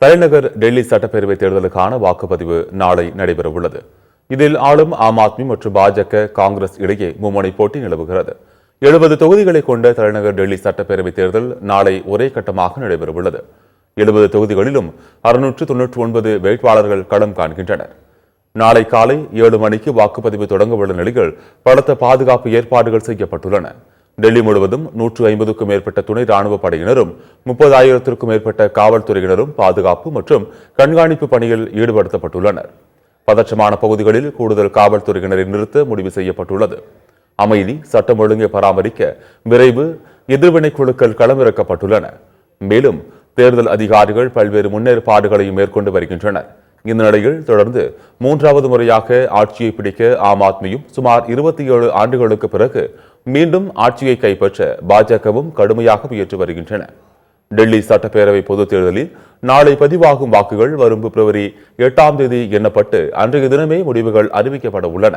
தலைநகர் டெல்லி சட்டப்பேரவை தேர்தலுக்கான வாக்குப்பதிவு நாளை நடைபெறவுள்ளது. இதில் ஆளும் ஆம் ஆத்மி மற்றும் பாஜக காங்கிரஸ் இடையே மும்முனை போட்டி நிலவுகிறது. 70 தொகுதிகளை கொண்ட தலைநகர் டெல்லி சட்டப்பேரவை தேர்தல் நாளை ஒரே கட்டமாக நடைபெறவுள்ளது. 70 தொகுதிகளிலும் 699 வேட்பாளர்கள் களம் காண்கின்றனர். நாளை காலை 7 மணிக்கு வாக்குப்பதிவு தொடங்கவுள்ள நிலையில் பலத்த பாதுகாப்பு ஏற்பாடுகள் செய்யப்பட்டுள்ளன. டெல்லி முழுவதும் 150க்கும் மேற்பட்ட துணை ராணுவ படையினரும் 30,000க்கும் மேற்பட்ட காவல்துறையினரும் பாதுகாப்பு மற்றும் கண்காணிப்பு பணியில் ஈடுபடுத்தப்பட்டுள்ளனர். பதற்றமான பகுதிகளில் கூடுதல் காவல்துறையினரை நிறுத்த முடிவு செய்யப்பட்டுள்ளது. அமைதி, சட்டம் ஒழுங்கை பராமரிக்க விரைவு எதிர்வினை குழுக்கள் களமிறக்கப்பட்டுள்ளன. மேலும் தேர்தல் அதிகாரிகள் பல்வேறு முன்னேற்பாடுகளையும் மேற்கொண்டு வருகின்றனர். இந்த நிலையில் தொடர்ந்து 3வது முறையாக ஆட்சியை பிடிக்க ஆம் ஆத்மியும் சுமார் 27 ஆண்டுகளுக்கு பிறகு மீண்டும் ஆட்சியை கைப்பற்ற பாஜகவும் கடுமையாக முயன்று வருகின்றன. டெல்லி சட்டப்பேரவை பொதுத் தேர்தலில் நாளை பதிவாகும் வாக்குகள் வரும் பிப்ரவரி 8ஆம் தேதி எண்ணப்பட்டு அன்றைய தினமே முடிவுகள் அறிவிக்கப்பட உள்ளன.